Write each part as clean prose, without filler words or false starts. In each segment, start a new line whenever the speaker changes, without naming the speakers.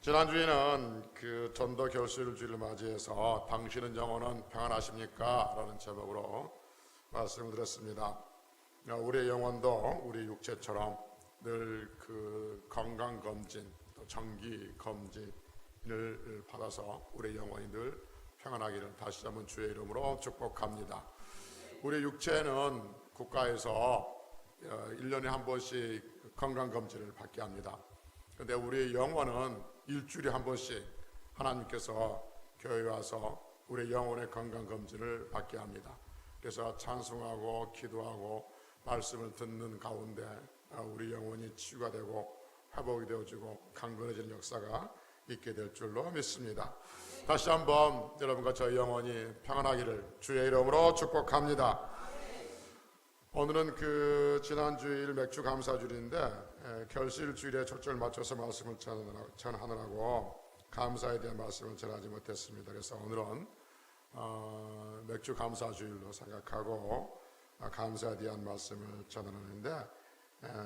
지난주에는 그 전도 결실주의를 맞이해서 당신은 영혼은 평안하십니까? 라는 제목으로 말씀을 드렸습니다. 우리의 영혼도 우리 육체처럼 늘 그 건강검진, 또 정기검진을 받아서 우리의 영혼이 늘 평안하기를 다시 한번 주의 이름으로 축복합니다. 우리 육체는 국가에서 1년에 한 번씩 건강검진을 받게 합니다. 그런데 우리의 영혼은 일주일에 한 번씩 하나님께서 교회에 와서 우리 영혼의 건강검진을 받게 합니다. 그래서 찬송하고 기도하고 말씀을 듣는 가운데 우리 영혼이 치유가 되고 회복이 되어지고 강건해지는 역사가 있게 될 줄로 믿습니다. 다시 한번 여러분과 저희 영혼이 평안하기를 주의 이름으로 축복합니다. 오늘은 그 지난주일 맥주 감사주일인데 결실주일에 초점을 맞춰서 말씀을 전하느라고 감사에 대한 말씀을 전하지 못했습니다. 그래서 오늘은 맥주 감사주일로 생각하고 감사에 대한 말씀을 전하는데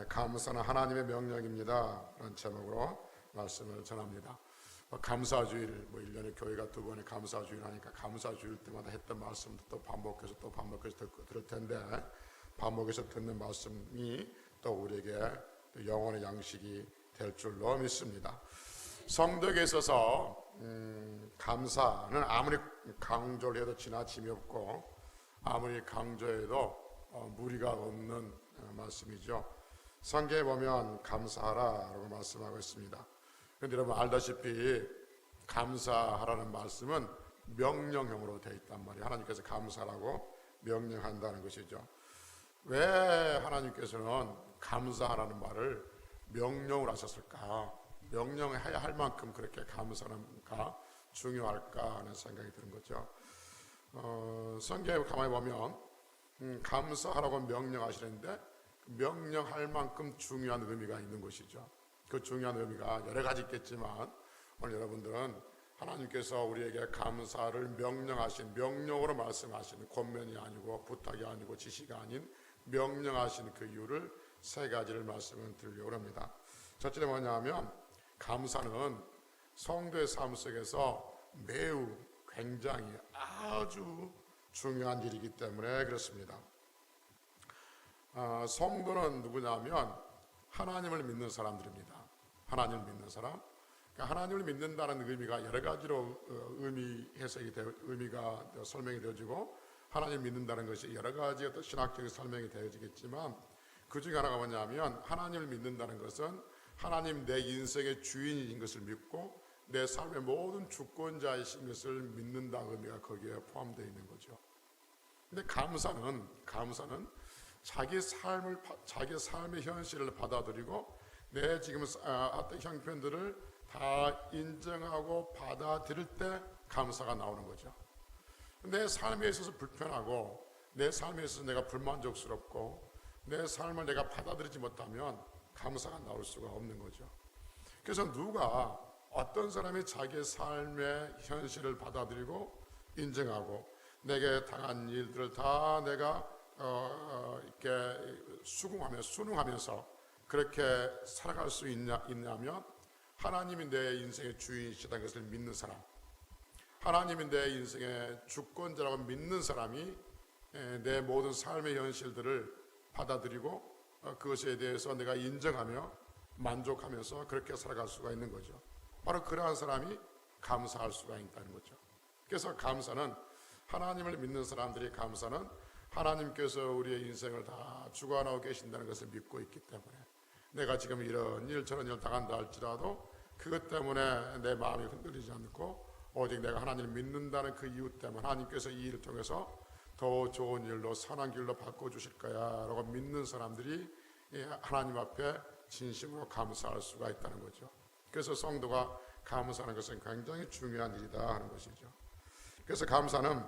감사는 하나님의 명령입니다 라는 제목으로 말씀을 전합니다. 감사주일, 1년에 교회가 2번의 감사주일 하니까 감사주일 때마다 했던 말씀도 또 반복해서 들을 텐데 반복해서 듣는 말씀이 또 우리에게 영혼의 양식이 될 줄로 믿습니다. 성도에게 있어서 감사는 아무리 강조를 해도 지나침이 없고 아무리 강조해도 무리가 없는 말씀이죠. 성경에 보면 감사하라라고 말씀하고 있습니다. 그런데 여러분 알다시피 감사하라는 말씀은 명령형으로 되어 있단 말이에요. 하나님께서 감사라고 명령한다는 것이죠. 왜 하나님께서는 감사하라는 말을 명령을 하셨을까? 명령해야 할 만큼 그렇게 감사가 중요할까 하는 생각이 드는 거죠. 성경에 가만히 보면 감사하라고 명령하시는데 명령할 만큼 중요한 의미가 있는 것이죠. 그 중요한 의미가 여러 가지 있겠지만 오늘 여러분들은 하나님께서 우리에게 감사를 명령으로 말씀하시는 권면이 아니고 부탁이 아니고 지시가 아닌 명령하신 그 이유를 세 가지를 말씀을 드리려고 합니다. 첫째는 뭐냐면 감사는 성도의 삶 속에서 매우 굉장히 아주 중요한 일이기 때문에 그렇습니다. 성도는 누구냐면 하나님을 믿는 사람들입니다. 하나님을 믿는 사람. 그러니까 하나님을 믿는다는 의미가 여러 가지로 의미가 설명이 되어지고 하나님 믿는다는 것이 여러 가지 어떤 신학적인 설명이 되어지겠지만 그 중에 하나가 뭐냐면 하나님을 믿는다는 것은 하나님 내 인생의 주인인 것을 믿고 내 삶의 모든 주권자이신 것을 믿는다는 의미가 거기에 포함되어 있는 거죠. 근데 감사는 자기 삶의 현실을 받아들이고 내 지금 어떤 형편들을 다 인정하고 받아들일 때 감사가 나오는 거죠. 내 삶에 있어서 불편하고 내 삶에 있어서 내가 불만족스럽고 내 삶을 내가 받아들이지 못하면 감사가 나올 수가 없는 거죠. 그래서 누가 어떤 사람이 자기의 삶의 현실을 받아들이고 인정하고 내게 당한 일들을 다 내가 이렇게 순응하면서 그렇게 살아갈 수 있냐면 하나님이 내 인생의 주인이시다는 것을 믿는 사람, 하나님이 내 인생의 주권자라고 믿는 사람이 내 모든 삶의 현실들을 받아들이고 그것에 대해서 내가 인정하며 만족하면서 그렇게 살아갈 수가 있는 거죠. 바로 그러한 사람이 감사할 수가 있다는 거죠. 그래서 감사는 하나님을 믿는 사람들이 감사는 하나님께서 우리의 인생을 다 주관하고 계신다는 것을 믿고 있기 때문에 내가 지금 이런 일 저런 일을 당한다 할지라도 그것 때문에 내 마음이 흔들리지 않고 오직 내가 하나님을 믿는다는 그 이유 때문에 하나님께서 이 일을 통해서 더 좋은 일로 선한 길로 바꿔주실 거야 라고 믿는 사람들이 하나님 앞에 진심으로 감사할 수가 있다는 거죠. 그래서 성도가 감사하는 것은 굉장히 중요한 일이다 하는 것이죠. 그래서 감사는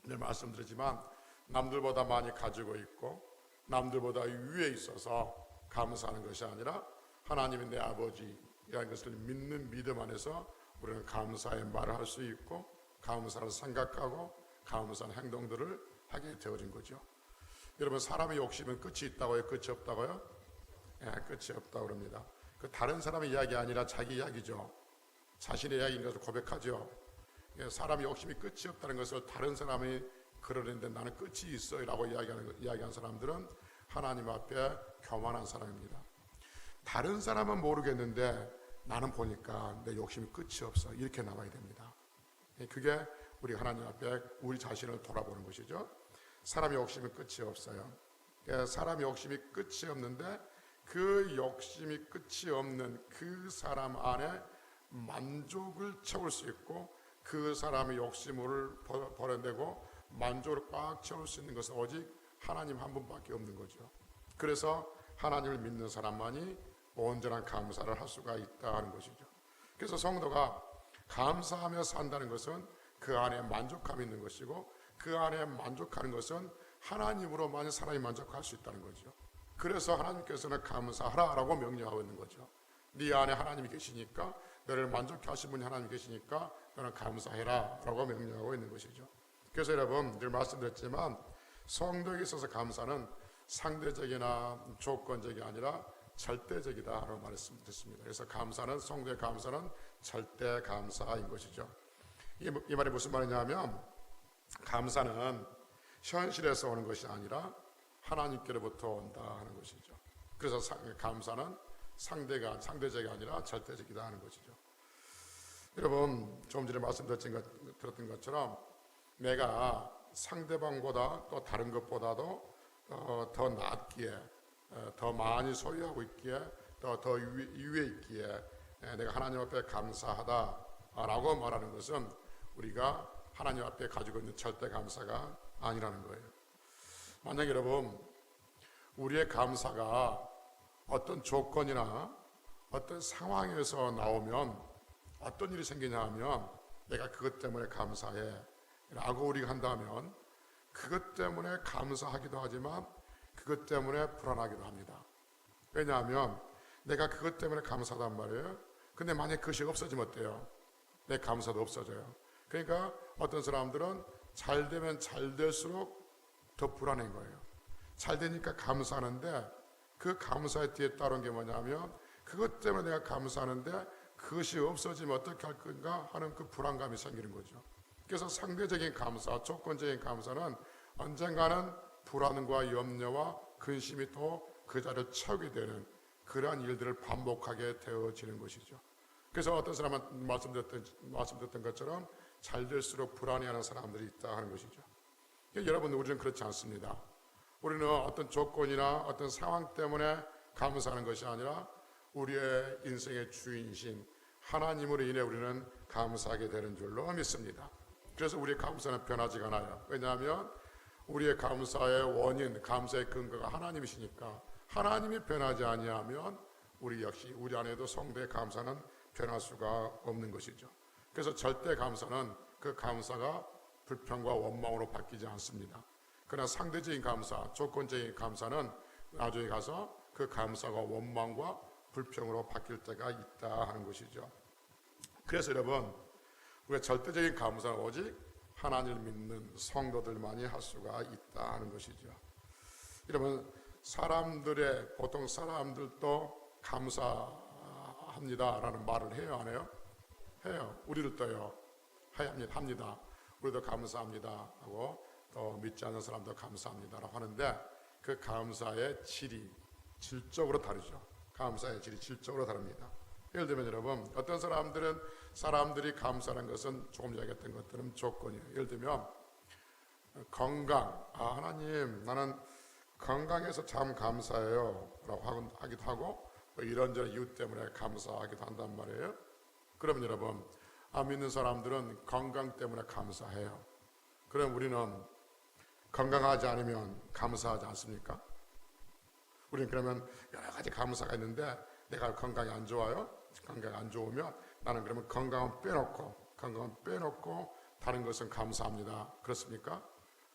늘 말씀드리지만 남들보다 많이 가지고 있고 남들보다 위에 있어서 감사하는 것이 아니라 하나님이 내 아버지라는 것을 믿는 믿음 안에서 우리는 감사의 말을 할 수 있고 감사를 생각하고 감사한 행동들을 하게 되어진 거죠. 여러분 사람의 욕심은 끝이 있다고요? 끝이 없다고요? 끝이 없다고 그럽니다. 그 다른 사람의 이야기 아니라 자기 이야기죠. 자신의 이야기인 것을 고백하죠. 사람이 욕심이 끝이 없다는 것을 다른 사람이 그러는데 나는 끝이 있어요 라고 이야기한 사람들은 하나님 앞에 교만한 사람입니다. 다른 사람은 모르겠는데 나는 보니까 내 욕심이 끝이 없어, 이렇게 나와야 됩니다. 그게 우리 하나님 앞에 우리 자신을 돌아보는 것이죠. 사람의 욕심이 끝이 없어요. 사람의 욕심이 끝이 없는데 그 욕심이 끝이 없는 그 사람 안에 만족을 채울 수 있고 그 사람의 욕심을 버려내고 만족을 꽉 채울 수 있는 것은 오직 하나님 한 분밖에 없는 거죠. 그래서 하나님을 믿는 사람만이 온전한 감사를 할 수가 있다 하는 것이죠. 그래서 성도가 감사하며 산다는 것은 그 안에 만족감이 있는 것이고 그 안에 만족하는 것은 하나님으로만 사람이 만족할 수 있다는 거죠. 그래서 하나님께서는 감사하라라고 명령하고 있는 거죠. 네 안에 하나님이 계시니까, 너를 만족케 하신 분이 하나님이 계시니까 너는 감사해라 라고 명령하고 있는 것이죠. 그래서 여러분 늘 말씀드렸지만 성도에게 있어서 감사는 상대적이나 조건적이 아니라 절대적이다 라고 말씀드렸습니다. 그래서 감사는, 성도의 감사는 절대 감사인 것이죠. 이 말이 무슨 말이냐면 감사는 현실에서 오는 것이 아니라 하나님께로부터 온다 하는 것이죠. 그래서 감사는 상대적이 아니라 절대적이다 하는 것이죠. 여러분 좀 전에 말씀드렸던 것처럼 내가 상대방보다 또 다른 것보다도 더 낫기에, 더 많이 소유하고 있기에, 더 위에 있기에 내가 하나님 앞에 감사하다라고 말하는 것은 우리가 하나님 앞에 가지고 있는 절대 감사가 아니라는 거예요. 만약 여러분 우리의 감사가 어떤 조건이나 어떤 상황에서 나오면 어떤 일이 생기냐 하면 내가 그것 때문에 감사해 라고 우리가 한다면 그것 때문에 감사하기도 하지만 그것 때문에 불안하기도 합니다. 왜냐하면 내가 그것 때문에 감사하단 말이에요. 근데 만약 그것이 없어지면 어때요? 내 감사도 없어져요. 그러니까 어떤 사람들은 잘 되면 잘 될수록 더 불안한 거예요. 잘 되니까 감사하는데 그 감사의 뒤에 따른 게 뭐냐면 그것 때문에 내가 감사하는데 그것이 없어지면 어떻게 할 건가 하는 그 불안감이 생기는 거죠. 그래서 상대적인 감사, 조건적인 감사는 언젠가는 불안과 염려와 근심이 또 그 자리를 채우게 되는 그러한 일들을 반복하게 되어지는 것이죠. 그래서 어떤 사람은 말씀드렸던 것처럼 잘 될수록 불안해하는 사람들이 있다 하는 것이죠. 여러분 우리는 그렇지 않습니다. 우리는 어떤 조건이나 어떤 상황 때문에 감사하는 것이 아니라 우리의 인생의 주인이신 하나님으로 인해 우리는 감사하게 되는 줄로 믿습니다. 그래서 우리의 감사는 변하지가 않아요. 왜냐하면 우리의 감사의 원인, 감사의 근거가 하나님이시니까 하나님이 변하지 아니하면 우리 역시 우리 안에도 성도의 감사는 변할 수가 없는 것이죠. 그래서 절대 감사는 그 감사가 불평과 원망으로 바뀌지 않습니다. 그러나 상대적인 감사, 조건적인 감사는 나중에 가서 그 감사가 원망과 불평으로 바뀔 때가 있다 하는 것이죠. 그래서 여러분 우리가 절대적인 감사는 오직 하나님을 믿는 성도들만이 할 수가 있다 하는 것이죠. 여러분 보통 사람들도 감사합니다라는 말을 해요, 안 해요? 해요. 우리들도요. 합니다. 우리도 감사합니다 하고 또 믿지 않는 사람도 감사합니다라고 하는데 그 감사의 질적으로 다르죠. 감사의 질이 질적으로 다릅니다. 예를 들면 여러분 어떤 사람들이 감사하는 것은 조금 전에 얘기했던 것들은 조건이에요. 예를 들면 건강, 하나님 나는 건강해서 참 감사해요 라고 하기도 하고 뭐 이런저런 이유 때문에 감사하기도 한단 말이에요. 그러면 여러분 안 믿는 사람들은 건강 때문에 감사해요. 그럼 우리는 건강하지 않으면 감사하지 않습니까? 우리는 그러면 여러 가지 감사가 있는데 내가 건강이 안 좋아요? 건강이 안 좋으면 나는 그러면 건강은 빼놓고 다른 것은 감사합니다. 그렇습니까?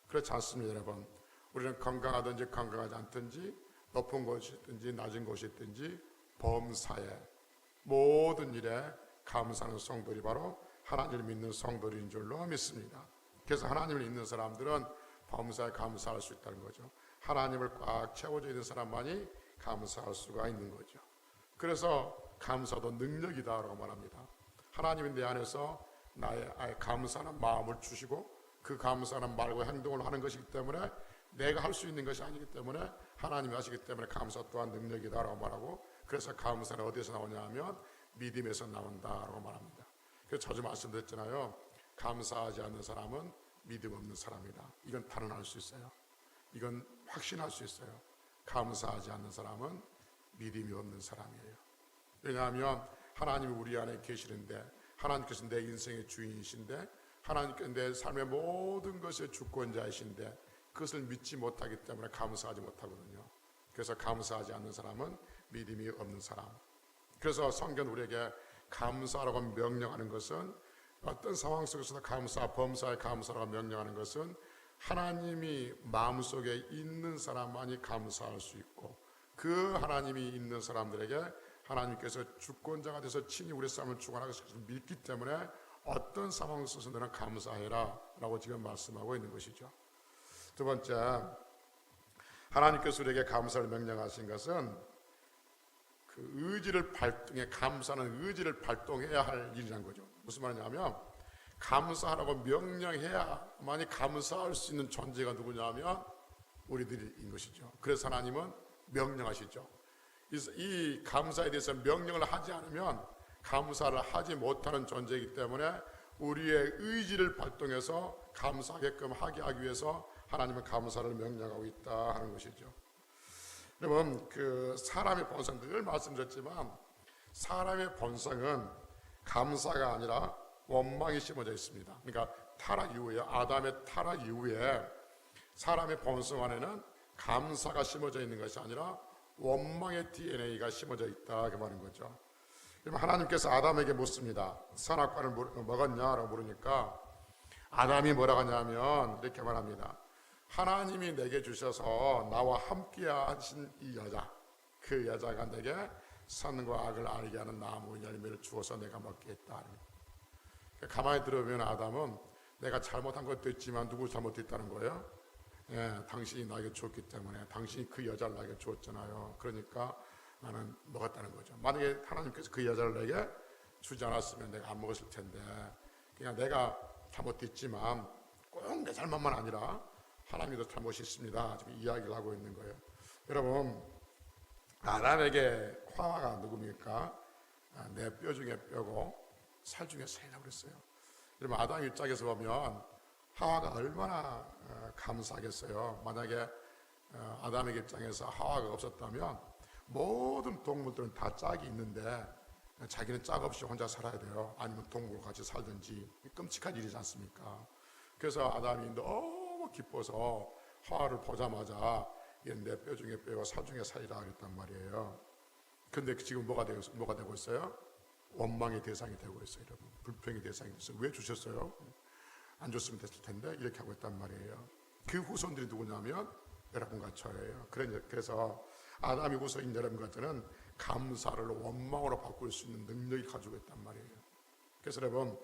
그렇지 않습니다, 여러분. 우리는 건강하든지 건강하지 않든지 높은 곳이 있든지 낮은 곳이 있든지 범사에 모든 일에 감사하는 성도들이 바로 하나님을 믿는 성도들인 줄로 믿습니다. 그래서 하나님을 믿는 사람들은 범사에 감사할 수 있다는 거죠. 하나님을 꽉 채워져 있는 사람만이 감사할 수가 있는 거죠. 그래서 감사도 능력이다라고 말합니다. 하나님이 내 안에서 나의 감사하는 마음을 주시고 그 감사하는 말과 행동을 하는 것이기 때문에 내가 할 수 있는 것이 아니기 때문에 하나님이 하시기 때문에 감사 또한 능력이다라고 말하고, 그래서 감사는 어디서 나오냐 하면 믿음에서 나온다라고 말합니다. 그래서 자주 말씀드렸잖아요. 감사하지 않는 사람은 믿음 없는 사람이다. 이건 단언할 수 있어요. 이건 확신할 수 있어요. 감사하지 않는 사람은 믿음이 없는 사람이에요. 왜냐하면 하나님이 우리 안에 계시는데, 하나님께서 내 인생의 주인이신데, 하나님께서 내 삶의 모든 것의 주권자이신데 그것을 믿지 못하기 때문에 감사하지 못하거든요. 그래서 감사하지 않는 사람은 믿음이 없는 사람. 그래서 성경 우리에게 감사라고 명령하는 것은, 어떤 상황 속에서도 범사에 감사라고 명령하는 것은 하나님이 마음속에 있는 사람만이 감사할 수 있고, 그 하나님이 있는 사람들에게 하나님께서 주권자가 돼서 친히 우리 삶을 주관하는 것을 믿기 때문에 어떤 상황 속에서 너는 감사해라 라고 지금 말씀하고 있는 것이죠. 두 번째, 하나님께서 우리에게 감사를 명령하신 것은 그 의지를 발동해, 감사는 의지를 발동해야 할 일이란 거죠. 무슨 말이냐면, 감사하라고 명령해야만이 감사할 수 있는 존재가 누구냐면 우리들인 것이죠. 그래서 하나님은 명령하시죠. 이 감사에 대해서 명령을 하지 않으면 감사를 하지 못하는 존재이기 때문에 우리의 의지를 발동해서 감사하게끔 하게 하기 위해서 하나님은 감사를 명령하고 있다 하는 것이죠. 여러분, 그 사람의 본성, 늘 말씀드렸지만 사람의 본성은 감사가 아니라 원망이 심어져 있습니다. 그러니까 타락 이후에, 아담의 타락 이후에 사람의 본성 안에는 감사가 심어져 있는 것이 아니라 원망의 DNA가 심어져 있다 그 말인 거죠. 그러면 하나님께서 아담에게 묻습니다. 선악과를 먹었냐라고 물으니까 아담이 뭐라고 하냐면 이렇게 말합니다. 하나님이 내게 주셔서 나와 함께 하신 이 여자, 그 여자가 내게 선과 악을 알게 하는 나무 열매를 주어서 내가 먹게 했다. 가만히 들어보면 아담은 내가 잘못한 것도 있지만 누구 잘못했다는 거예요? 예, 당신이 나에게 줬기 때문에, 당신이 그 여자를 나에게 줬잖아요. 그러니까 나는 먹었다는 거죠. 만약에 하나님께서 그 여자를 내게 주지 않았으면 내가 안 먹었을 텐데, 그냥 내가 잘못했지만 꼭 내 잘못만 아니라 하나님도 잘못이 있습니다. 지금 이야기를 하고 있는 거예요. 여러분, 아담에게 하와가 누굽니까? 내 뼈 중에 뼈고 살 중에 살이라고 그랬어요. 여러분, 아담 입장에서 보면 하와가 얼마나 감사하겠어요. 만약에 아담의 입장에서 하와가 없었다면 모든 동물들은 다 짝이 있는데 자기는 짝 없이 혼자 살아야 돼요. 아니면 동물과 같이 살든지. 끔찍한 일이지 않습니까? 그래서 아담이 너무 기뻐서 하와를 보자마자 내 뼈 중에 뼈고 살 중에 살이라 그랬단 말이에요. 근데 지금 뭐가 되고 있어요? 원망의 대상이 되고 있어요. 여러분, 불평의 대상이 됐어요. 왜 주셨어요? 안 줬으면 됐을 텐데 이렇게 하고 있단 말이에요. 그 후손들이 누구냐면 여러분과 저예요. 그래서 아담의 후손인 여러분과 저는 감사를 원망으로 바꿀 수 있는 능력이 가지고 있단 말이에요. 그래서 여러분,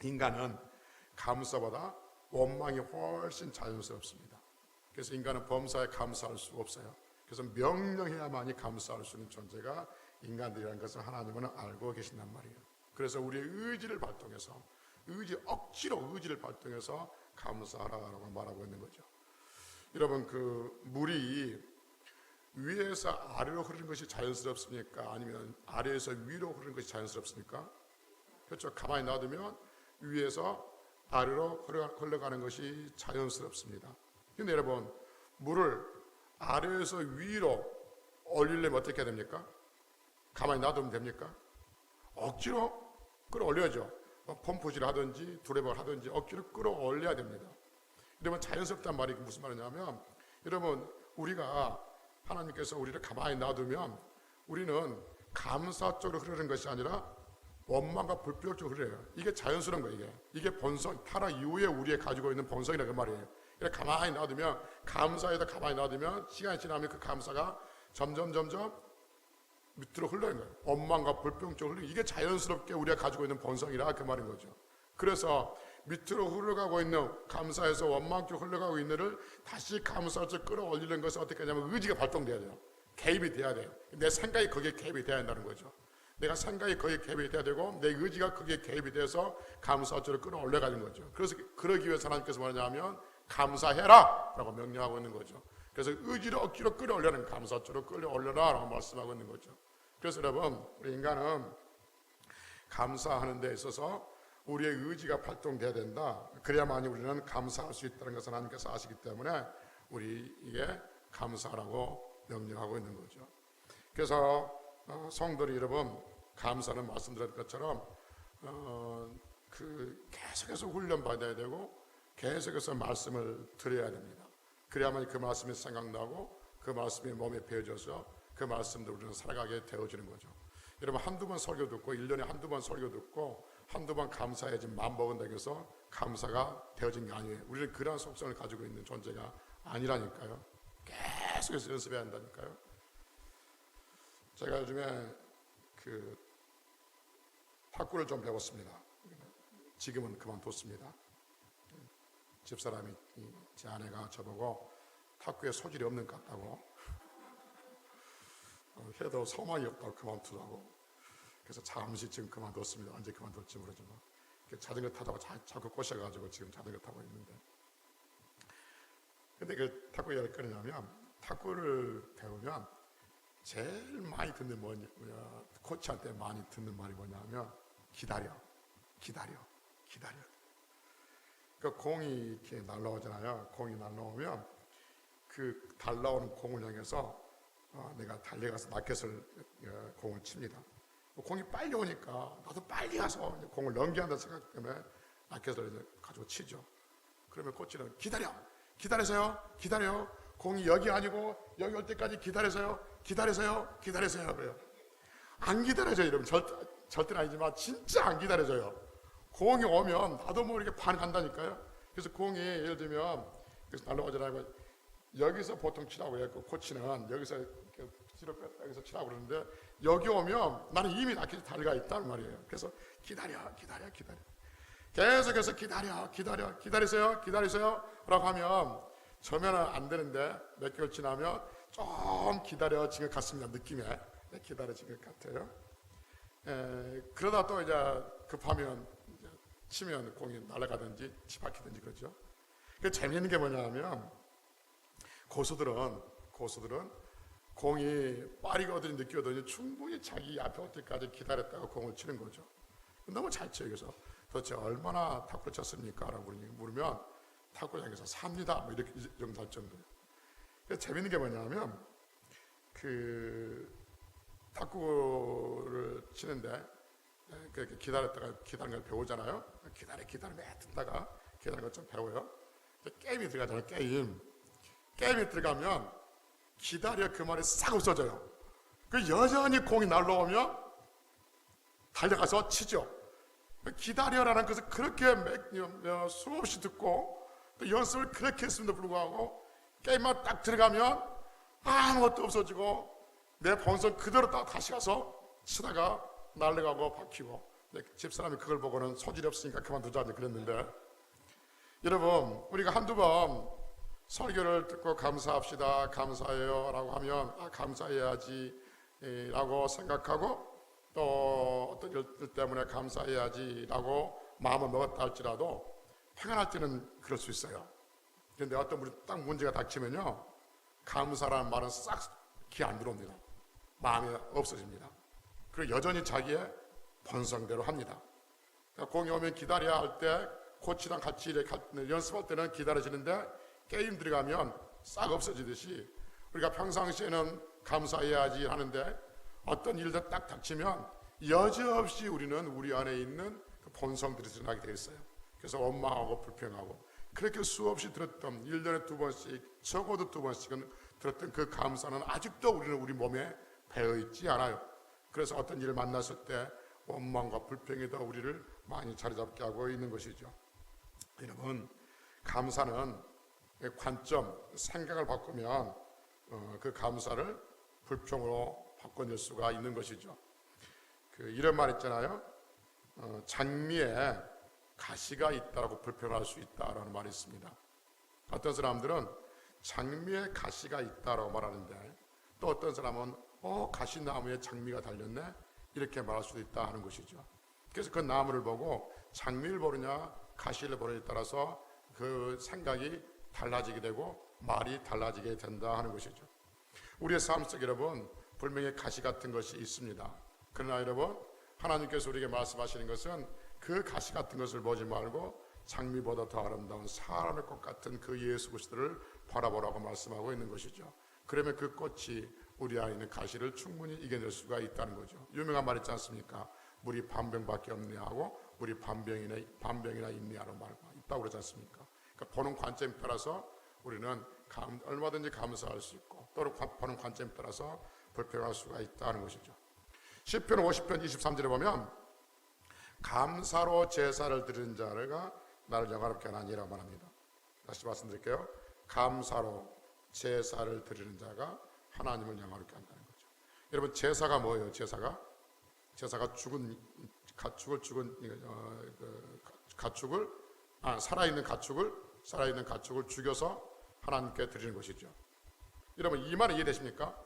인간은 감사보다 원망이 훨씬 자연스럽습니다. 그래서 인간은 범사에 감사할 수가 없어요. 그래서 명령해야만이 감사할 수 있는 존재가 인간들이라는 것을 하나님은 알고 계신단 말이에요. 그래서 우리의 의지를 발동해서, 억지로 의지를 발동해서 감사하라고 말하고 있는 거죠. 여러분, 그 물이 위에서 아래로 흐르는 것이 자연스럽습니까? 아니면 아래에서 위로 흐르는 것이 자연스럽습니까? 그렇죠. 가만히 놔두면 위에서 아래로 흘러가는 것이 자연스럽습니다. 근데 여러분, 물을 아래에서 위로 올리려면 어떻게 해야 됩니까? 가만히 놔두면 됩니까? 억지로 끌어올려야죠. 펌프질을 하든지 두레박을 하든지 억지로 끌어올려야 됩니다. 이러면 자연스럽단 말이 무슨 말이냐면, 여러분, 우리가 하나님께서 우리를 가만히 놔두면 우리는 감사 쪽으로 흐르는 것이 아니라 원망과 불평 쪽으로 흐려요. 이게 자연스러운 거예요. 이게 본성, 타락 이후에 우리의 가지고 있는 본성이라 그 말이에요. 그래서 가만히 놔두면, 감사에다 가만히 놔두면 시간이 지나면 그 감사가 점점 밑으로 흘러는 거예요. 원망과 불평 쪽으로 흘러요. 이게 자연스럽게 우리가 가지고 있는 본성이라 그 말인 거죠. 그래서 밑으로 흘러가고 있는, 감사에서 원망 쪽 흘러가고 있는 를 다시 감사 쪽 끌어올리는 것은 어떻게 하냐면 의지가 발동돼야 돼요. 개입이 돼야 돼요. 내 생각이 거기에 개입이 돼야 한다는 거죠. 내가 생각이 거기에 개입이 돼야 되고 내 의지가 거기에 개입이 돼서 감사절을 끌어올려가는 거죠. 그래서 그러기 위해서 하나님께서 뭐냐면 감사해라 라고 명령하고 있는 거죠. 그래서 의지를 억지로 끌어올려는 감사절을 끌어올려라 라고 말씀하고 있는 거죠. 그래서 여러분, 우리 인간은 감사하는 데 있어서 우리의 의지가 발동돼야 된다. 그래야만이 우리는 감사할 수 있다는 것을 하나님께서 아시기 때문에 우리에게 감사라고 명령하고 있는 거죠. 그래서 성도들이 여러분, 감사는 말씀드린 것처럼 계속해서 훈련받아야 되고 계속해서 말씀을 드려야 됩니다. 그래야만 그 말씀이 생각나고 그 말씀이 몸에 배어져서 그 말씀대로 우리는 살아가게 되어지는 거죠. 여러분, 한두 번 설교 듣고 1년에 한두 번 설교 듣고 한두 번 감사해야지 마음먹은다고 해서 감사가 되어진 게 아니에요. 우리는 그러한 속성을 가지고 있는 존재가 아니라니까요. 계속해서 연습해야 한다니까요. 제가 요즘에 탁구를 좀 배웠습니다. 지금은 그만뒀습니다. 집사람이, 제 아내가 저보고 탁구에 소질이 없는 것 같다고 해도 소망이 없다고 그만두라고. 그래서 잠시 지금 그만뒀습니다. 언제 그만둘지 모르지만 자전거 타다가 자꾸 꼬셔가지고 지금 자전거 타고 있는데, 근데 그 탁구 왜 끊으냐면 탁구를 배우면 제일 많이 듣는 코치한테 많이 듣는 말이 뭐냐면 기다려. 그 공이 이렇게 날라오잖아요. 공이 날라오면 그 날라오는 공을 향해서 내가 달려가서 라켓을 공을 칩니다. 공이 빨리 오니까 나도 빨리 가서 공을 넘겨야 한다는 생각 때문에 라켓을 이제 가지고 치죠. 그러면 코치는 기다려요. 공이 여기 아니고 여기 올 때까지 기다려서요. 그래요. 안 기다려져요, 여러분. 절대는 아니지만 진짜 안 기다려져요. 공이 오면 나도 모르게 반응한다니까요. 그래서 공이 예를 들면 날라오잖아요. 여기서 보통 치라고 해요. 코치는 여기서 뒤로 뺐다 여기서 치라고 그러는데 여기 오면 나는 이미 라켓이 달려가 있단 말이에요. 그래서 기다려. 계속해서 기다리세요 라고 하면 처음에는 안 되는데 몇 개월 지나면 좀 기다려진 것 같습니다. 느낌에 기다려진 것 같아요. 그러다 또 이제 급하면 치면 공이 날아가든지 치박히든지 그러죠. 그 재미있는 게 뭐냐면 고수들은 공이 빠르거든지 늦거든지 충분히 자기 앞에 올 때까지 기다렸다가 공을 치는 거죠. 너무 잘 쳐요. 그래서 도대체 얼마나 탁구를 쳤습니까? 라고 물으면 탁구장에서 삽니다. 뭐 이렇게 정도 할 정도예요. 그래서 재밌는 게 뭐냐면 탁구를 치는데 그렇게 기다리는 걸 배우잖아요. 기다리며 듣다가 기다리는 걸 좀 배워요. 게임이 들어가잖아요. 게임이 들어가면 기다려 그 말이 싹 없어져요. 그 여전히 공이 날라오면 달려가서 치죠. 기다려라는 것을 그렇게 수없이 듣고 또 연습을 그렇게 했음에도 불구하고 게임만 딱 들어가면 아무것도 없어지고 내 본성 그대로 다시 가서 치다가 날아가고 박히고, 집사람이 그걸 보고는 소질이 없으니까 그만두자 그랬는데, 여러분, 우리가 한두 번 설교를 듣고 감사합시다, 감사해요 라고 하면 감사해야지 라고 생각하고 또 어떤 일 때문에 감사해야지 라고 마음을 먹었다 할지라도 평안할 때는 그럴 수 있어요. 그런데 어떤 우리 딱 문제가 닥치면요, 감사라는 말은 싹 귀 안 들어옵니다. 마음이 없어집니다. 그리고 여전히 자기의 본성대로 합니다. 그러니까 공이 오면 기다려야 할 때 코치랑 같이 연습할 때는 기다려지는데 게임 들어가면 싹 없어지듯이 우리가 평상시에는 감사해야지 하는데 어떤 일도 딱 닥치면 여지없이 우리는 우리 안에 있는 그 본성들이 드러나게 되어 있어요. 그래서 원망하고 불평하고 그렇게 수없이 들었던 1년에 2번씩 적어도 2번씩은 들었던 그 감사는 아직도 우리는 우리 몸에 배어있지 않아요. 그래서 어떤 일을 만났을 때 원망과 불평이 더 우리를 많이 자리잡게 하고 있는 것이죠. 여러분, 감사는 관점, 생각을 바꾸면 그 감사를 불평으로 바꿔낼 수가 있는 것이죠. 이런 말 있잖아요. 장미에 가시가 있다라고 불평할 수 있다라는 말이 있습니다. 어떤 사람들은 장미에 가시가 있다라고 말하는데 또 어떤 사람은 가시나무에 장미가 달렸네, 이렇게 말할 수도 있다 하는 것이죠. 그래서 그 나무를 보고 장미를 보느냐 가시를 보느냐에 따라서 그 생각이 달라지게 되고 말이 달라지게 된다 하는 것이죠. 우리의 삶 속에 여러분 분명히 가시 같은 것이 있습니다. 그러나 여러분 하나님께서 우리에게 말씀하시는 것은 그 가시 같은 것을 보지 말고 장미보다 더 아름다운 사람의 꽃 같은 그 예수 그리스도를 바라보라고 말씀하고 있는 것이죠. 그러면 그 꽃이 우리 안에 있는 가시를 충분히 이겨낼 수가 있다는 거죠. 유명한 말 있지 않습니까? 물이 반병밖에 없네 하고 물이 반병이나 있네하로 말고 있다고 그러지 않습니까? 그러니까 보는 관점에 따라서 우리는 얼마든지 감사할 수 있고 또는 보는 관점에 따라서 불평할 수가 있다는 것이죠. 시편 50편 23절에 보면 감사로 제사를 드리는 자가 나를 영화롭게 하나니라고 말합니다. 다시 말씀드릴게요. 감사로 제사를 드리는 자가 하나님을 영화롭게 한다는 거죠. 여러분 제사가 뭐예요? 제사가 살아있는 가축을 죽여서 하나님께 드리는 것이죠. 여러분 이 말은 이해되십니까?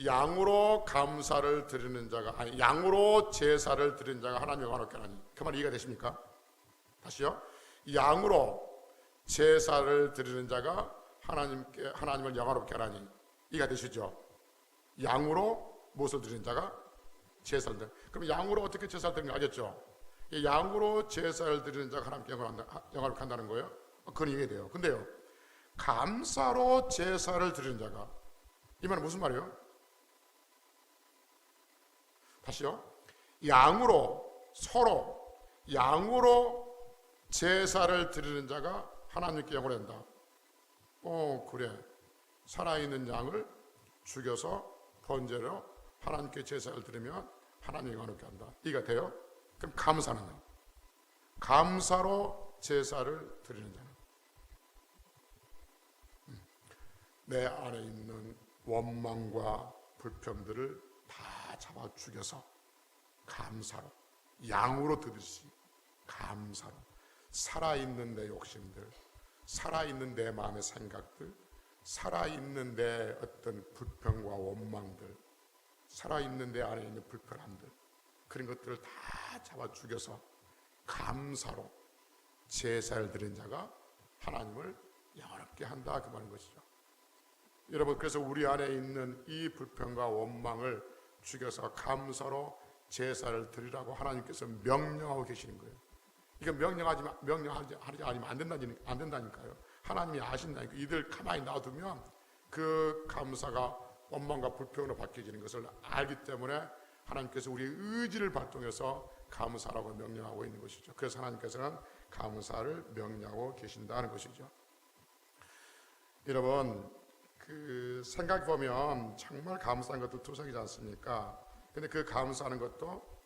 양으로 감사를 드리는 자가 양으로 제사를 드리는 자가 하나님을 영화롭게 하나니, 그 말 이해가 되십니까? 다시요. 양으로 제사를 드리는 자가 하나님을 영화롭게 하나니, 이해가 되시죠? 양으로 무엇을 드리는 자가 제사를 드리는. 그럼 양으로 어떻게 제사를 드리는 거 알겠죠? 양으로 제사를 드리는 자가 하나님께 영화롭게 한다는 거예요. 그건 이해돼요. 근데요, 감사로 제사를 드리는 자가, 이 말은 무슨 말이에요? 다시요. 양으로 제사를 드리는 자가 하나님께 영화를 한다. 그래. 살아있는 양을 죽여서 번제로 하나님께 제사를 드리면 하나님 영화롭게 한다. 이해가 돼요? 그럼 감사는요? 감사로 제사를 드리는 자는 내 안에 있는 원망과 불평들을 다 잡아 죽여서 감사로, 양으로 드듯이 감사로 살아있는 내 욕심들, 살아있는 내 마음의 생각들, 살아있는 내 어떤 불평과 원망들, 살아있는 내 안에 있는 불편함들, 그런 것들을 다 잡아 죽여서 감사로 제사를 드린 자가 하나님을 영화롭게 한다, 그 말인 것이죠. 여러분, 그래서 우리 안에 있는 이 불평과 원망을 죽여서 감사로 제사를 드리라고 하나님께서 명령하고 계시는 거예요. 이거 명령하지 않으면 안 된다니까요. 하나님이 아신다니까. 이들 가만히 놔두면 그 감사가 원망과 불평으로 바뀌어지는 것을 알기 때문에 하나님께서 우리의 의지를 발동해서 감사라고 명령하고 있는 것이죠. 그래서 하나님께서는 감사를 명령하고 계신다는 것이죠. 여러분, 그 생각해 보면 정말 감사한 것도 투성이지 않습니까? 근데 그 감사하는 것도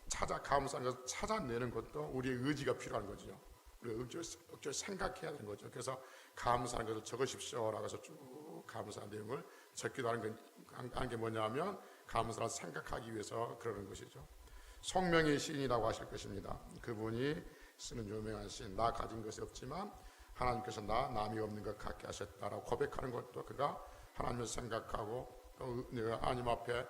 감사하는 것을 찾아내는 것도 우리의 의지가 필요한 거죠. 우리가 억지로 생각해야 되는 거죠. 그래서 감사하는 것을 적으십시오라고 해서 쭉 감사한 내용을 적기도 하는 게 뭐냐면 감사를 생각하기 위해서 그러는 것이죠. 송명희 시인이라고 하실 것입니다. 그분이 쓰는 유명한 시인, 나 가진 것이 없지만 하나님께서 남이 없는 것 같게 하셨다라고 고백하는 것도 그가 하나님을 생각하고 또 하나님 앞에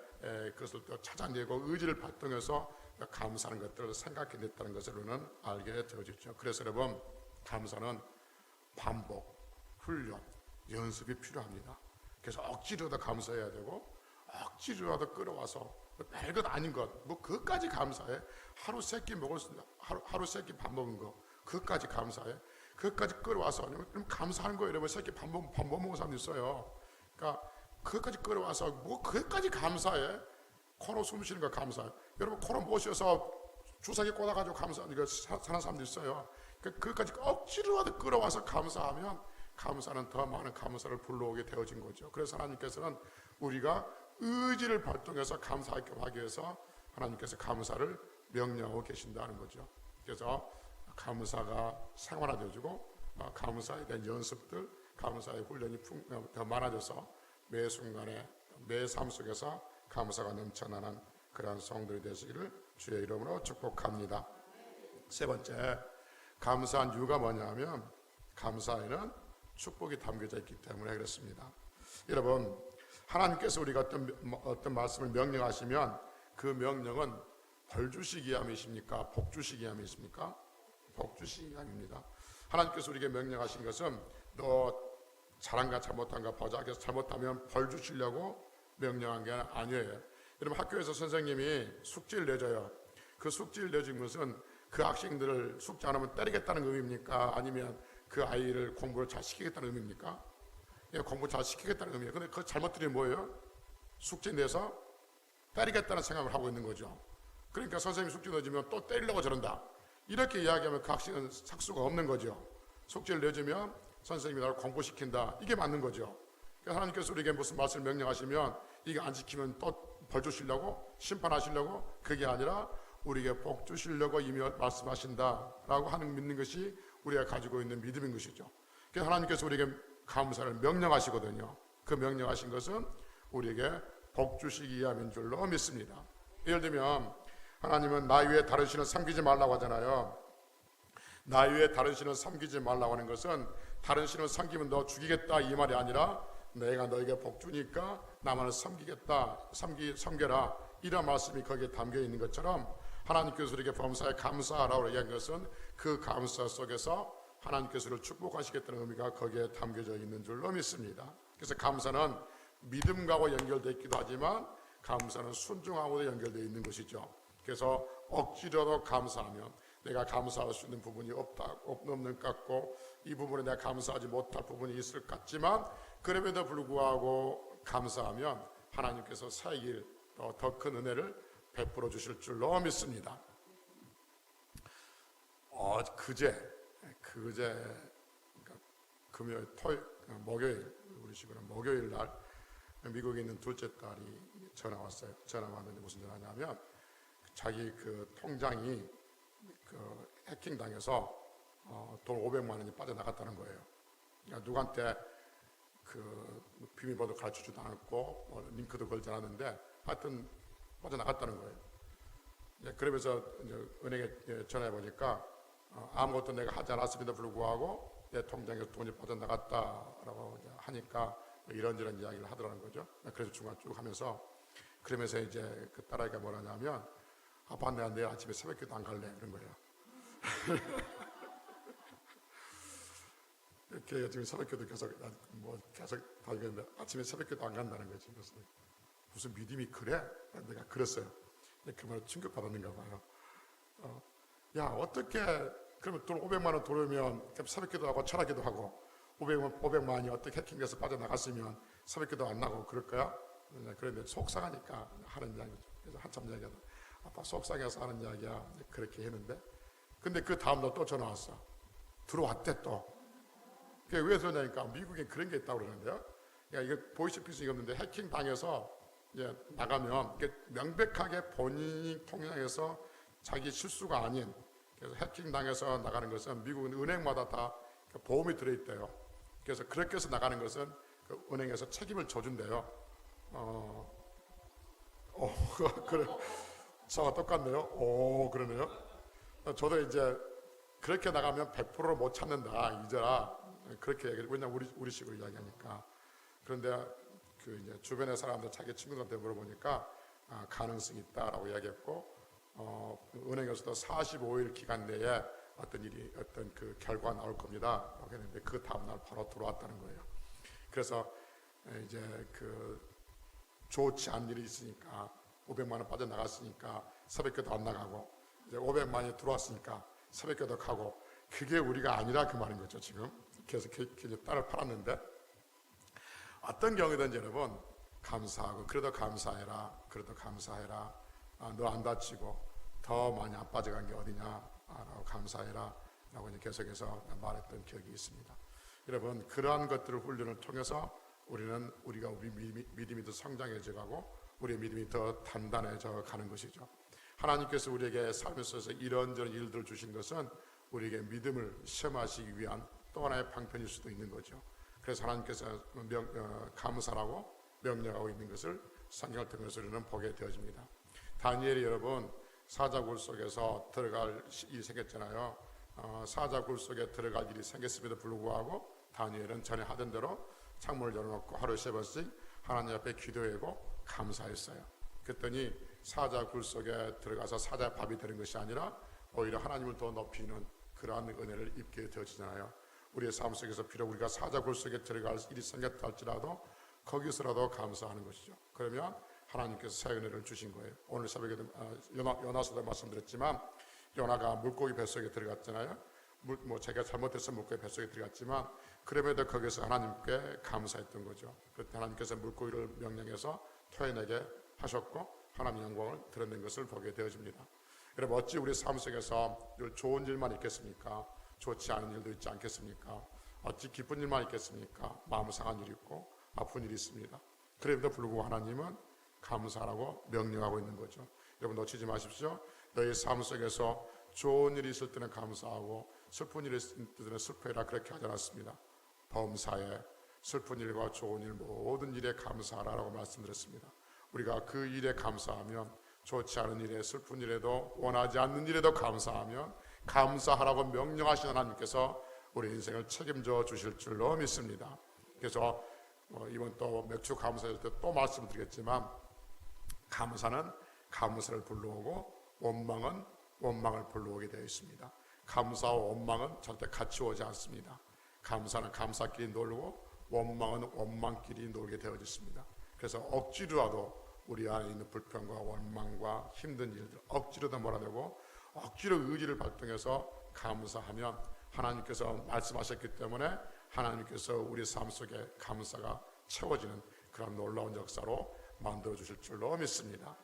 그것을 또 찾아내고 의지를 발동해서 감사하는 것들을 생각해냈다는 것으로는 알게 되어지죠. 그래서 여러분, 감사는 반복, 훈련, 연습이 필요합니다. 그래서 억지로도 감사해야 되고 억지로라도 끌어와서 별것 아닌 것, 그것까지 감사해. 하루 세끼 밥 먹은 거 그것까지 감사해. 그것까지 끌어와서, 그럼 감사하는 거예요. 여러분, 세끼 밥 먹은 사람도 있어요. 그러니까 그것까지 끌어와서 그것까지 감사해. 코로 숨 쉬는 거 감사해. 여러분, 코로 못 쉬어서 주사기 꽂아가지고 감사하는 사는 사람도 있어요. 그것까지 억지로라도 끌어와서 감사하면 감사는 더 많은 감사를 불러오게 되어진 거죠. 그래서 하나님께서는 우리가 의지를 발동해서 감사하게 하기 위해서 하나님께서 감사를 명령하고 계신다는 거죠. 그래서 감사가 생활화되어지고 감사에 대한 연습들, 감사의 훈련이 더 많아져서 매 순간에 매 삶 속에서 감사가 넘쳐나는 그러한 성도들이 되시기를 주의 이름으로 축복합니다. 세 번째, 감사한 이유가 뭐냐면 감사에는 축복이 담겨져 있기 때문에 그렇습니다. 여러분, 하나님께서 우리가 어떤 말씀을 명령하시면 그 명령은 벌 주시기 위함이십니까? 복 주시기 위함이십니까? 복 주시기 위함입니다. 하나님께서 우리에게 명령하신 것은 너 잘한가 잘못한가 보자. 그래서 잘못하면 벌 주시려고 명령한 게 아니에요. 여러분 학교에서 선생님이 숙제를 내줘요. 그 숙제를 내준 것은 그 학생들을 숙제 안 하면 때리겠다는 의미입니까? 아니면 그 아이를 공부를 잘 시키겠다는 의미입니까? 예, 공부 잘 시키겠다는 의미예요. 근데 그 잘못들이 뭐예요? 숙제 내서 때리겠다는 생각을 하고 있는 거죠. 그러니까 선생님이 숙제 내주면 또 때리려고 저런다. 이렇게 이야기하면 그 학생은 삭수가 없는 거죠. 숙제를 내주면 선생님이 나를 공부시킨다. 이게 맞는 거죠. 그래서 하나님께서 우리에게 무슨 말씀을 명령하시면 이게 안 지키면 또 벌 주시려고 심판하시려고 그게 아니라 우리에게 복 주시려고 이미 말씀하신다라고 하는 믿는 것이 우리가 가지고 있는 믿음인 것이죠. 그래서 하나님께서 우리에게 감사를 명령하시거든요. 그 명령하신 것은 우리에게 복 주시기 위함인 줄로 믿습니다. 예를 들면 하나님은 나 위에 다른 신을 섬기지 말라고 하잖아요. 나 위에 다른 신을 섬기지 말라고 하는 것은 다른 신을 섬기면 너 죽이겠다 이 말이 아니라 내가 너에게 복 주니까 나만을 섬겨라 이런 말씀이 거기에 담겨 있는 것처럼 하나님께서 우리에게 범사에 감사하라고 얘기한 것은 그 감사 속에서 하나님께서 우리를 축복하시겠다는 의미가 거기에 담겨져 있는 줄로 믿습니다. 그래서 감사는 믿음과도 연결되어 있기도 하지만 감사는 순종하고도 연결되어 있는 것이죠. 그래서 억지로도 감사하면 내가 감사할 수 있는 부분이 없는 것 같고 이 부분에 내가 감사하지 못할 부분이 있을 것 같지만 그럼에도 불구하고 감사하면 하나님께서 새 길 더 큰 은혜를 베풀어 주실 줄로 믿습니다. 그제 금요일, 토요일, 목요일 우리 식구는 목요일 날 미국에 있는 둘째 딸이 전화 왔어요. 전화 왔는데 무슨 전화냐면 자기 그 통장이 그 해킹 당해서 돈 500만 원이 빠져나갔다는 거예요. 그러니까 누구한테 그 비밀번호 가르쳐주지도 않았고 링크도 걸지 않았는데 하여튼 빠져나갔다는 거예요. 그러면서 이제 은행에 전화해 보니까 아무것도 내가 하지 않았음에도 불구하고 내 통장에서 돈이 빠져나갔다라고 하니까 이런저런 이야기를 하더라는 거죠. 그래서 중간 쭉 하면서 그러면서 이제 그 딸아이가 뭐라냐면 아빠 내가 내일 아침에 새벽기도 안 갈래 그런 거예요. 이렇게 지금 새벽기도 계속 다니는데 아침에 새벽기도 안 간다는 거지. 그래서 무슨 믿음이 그래? 내가 그랬어요. 그 말에 충격받았는가 봐요. 야 어떻게 그러면 돈 500만 원 들어오면 새벽기도 하고 철학기도 하고 500만 원이 어떻게 해킹돼서 빠져나갔으면 새벽기도 안 나고 그럴 거야? 그런데 속상하니까 하는 이야기죠. 그래서 한참 이야기하다 아빠 속상해서 하는 이야기야. 그렇게 했는데 근데 그 다음날 또 전화 왔어. 들어왔대 또. 그게 왜 그러냐니까 미국에 그런 게 있다고 그러는데요. 그러니까 이거 보이스피싱이 없는데 해킹 당해서 이제 나가면 명백하게 본인이 통장에서 자기 실수가 아닌 그래서 해킹 당해서 나가는 것은 미국은 은행마다 다 보험이 들어있대요. 그래서 그렇게 해서 나가는 것은 그 은행에서 책임을 져준대요. 그래. 저와 똑같네요. 그러네요. 저도 이제 그렇게 나가면 100% 못 찾는다. 잊어라. 그렇게 얘기해요. 왜냐면 우리식으로 이야기하니까. 그런데 그 이제 주변의 사람들 자기 친구들한테 물어보니까 가능성이 있다라고 이야기했고 은행에서도 45일 기간 내에 어떤 그 결과 나올 겁니다. 라고 했는데 그 다음 날 바로 들어왔다는 거예요. 그래서 이제 그 좋지 않은 일이 있으니까 500만 원 빠져나갔으니까 새벽기도 안 나가고 이제 500만 원이 들어왔으니까 새벽기도 가고 그게 우리가 아니라 그 말인 거죠 지금. 그래서 딸을 팔았는데 어떤 경우든지 여러분 감사하고 그래도 감사해라. 너 안 다치고 더 많이 안 빠져간 게 어디냐 라고 감사해라 라고 이제 계속해서 말했던 기억이 있습니다. 여러분 그러한 것들을 훈련을 통해서 우리 믿음이 더 성장해져 가고 우리의 믿음이 더 단단해져 가는 것이죠. 하나님께서 우리에게 삶에 있어서 이런저런 일들을 주신 것은 우리에게 믿음을 시험하시기 위한 또 하나의 방편일 수도 있는 거죠. 그래서 하나님께서 감사라고 명령하고 있는 것을 성경을 통해서 우리는 보게 되어집니다. 다니엘이 여러분 사자굴 속에서 들어갈 일이 생겼잖아요. 사자굴 속에 들어갈 일이 생겼음에도 불구하고 다니엘은 전에 하던 대로 창문을 열어놓고 하루 3번씩 하나님 앞에 기도하고 감사했어요. 그랬더니 사자 굴 속에 들어가서 사자 밥이 되는 것이 아니라 오히려 하나님을 더 높이는 그러한 은혜를 입게 되어지잖아요. 우리의 삶 속에서 비록 우리가 사자 굴 속에 들어갈 일이 생겼다 할지라도 거기서라도 감사하는 것이죠. 그러면 하나님께서 새 은혜를 주신 거예요. 오늘 새벽에도 요나서도 말씀드렸지만 요나가 물고기 뱃속에 들어갔잖아요. 제가 잘못해서 물고기 뱃속에 들어갔지만 그럼에도 거기서 하나님께 감사했던 거죠. 그때 하나님께서 물고기를 명령해서 토해내게 하셨고 하나님 영광을 드러낸 것을 보게 되어집니다. 여러분 어찌 우리 삶 속에서 좋은 일만 있겠습니까? 좋지 않은 일도 있지 않겠습니까? 어찌 기쁜 일만 있겠습니까? 마음 상한 일이 있고 아픈 일이 있습니다. 그럼에도 불구하고 하나님은 감사하라고 명령하고 있는 거죠. 여러분 놓치지 마십시오. 너희 삶 속에서 좋은 일이 있을 때는 감사하고 슬픈 일이 있을 때는 슬퍼해라 그렇게 하지 않았습니다. 범사에 슬픈 일과 좋은 일 모든 일에 감사하라고 말씀드렸습니다. 우리가 그 일에 감사하면 좋지 않은 일에 슬픈 일에도 원하지 않는 일에도 감사하면 감사하라고 명령하신 하나님께서 우리 인생을 책임져 주실 줄로 믿습니다. 그래서 이번 또 맥주 감사할 때 또 말씀드리겠지만 감사는 감사를 불러오고 원망은 원망을 불러오게 되어 있습니다. 감사와 원망은 절대 같이 오지 않습니다. 감사는 감사끼리 놀고 원망은 원망끼리 놀게 되어 있습니다. 그래서 억지로라도 우리 안에 있는 불평과 원망과 힘든 일들 억지로도 몰아내고 억지로 의지를 발동해서 감사하면 하나님께서 말씀하셨기 때문에 하나님께서 우리 삶 속에 감사가 채워지는 그런 놀라운 역사로 만들어 주실 줄로 믿습니다.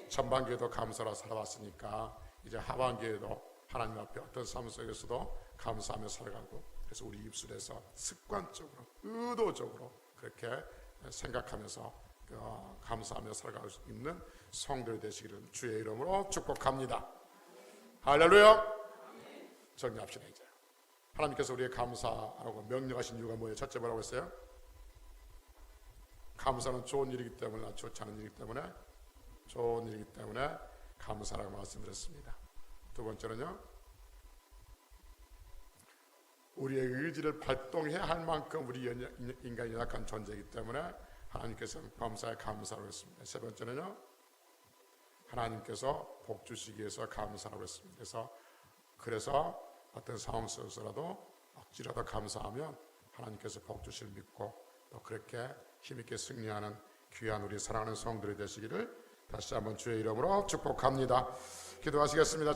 전반기에도 감사로 살아왔으니까 이제 하반기에도 하나님 앞에 어떤 삶 속에서도 감사하며 살아가고 그래서 우리 입술에서 습관적으로 의도적으로 그렇게 생각하면서 감사하며 살아갈 수 있는 성도들이 되시기를 주의 이름으로 축복합니다. 할렐루야. 정리합시다. 이제 하나님께서 우리의 감사하라고 명령하신 이유가 뭐예요? 첫째 뭐라고 했어요? 감사는 좋은 일이기 때문에 좋지 않은 일이기 때문에 좋은 일이기 때문에 감사라고 말씀드렸습니다. 두 번째는요, 우리의 의지를 발동해야 할 만큼 우리 인간이 연약한 존재이기 때문에 하나님께서 범사에 감사라고 했습니다. 세 번째는요, 하나님께서 복 주시기 위해서 감사라고 했습니다. 그래서 어떤 상황 속에서라도 억지라도 감사하면 하나님께서 복 주실 믿고 또 그렇게 힘있게 승리하는 귀한 우리 사랑하는 성들이 되시기를 다시 한번 주의 이름으로 축복합니다. 기도하시겠습니다.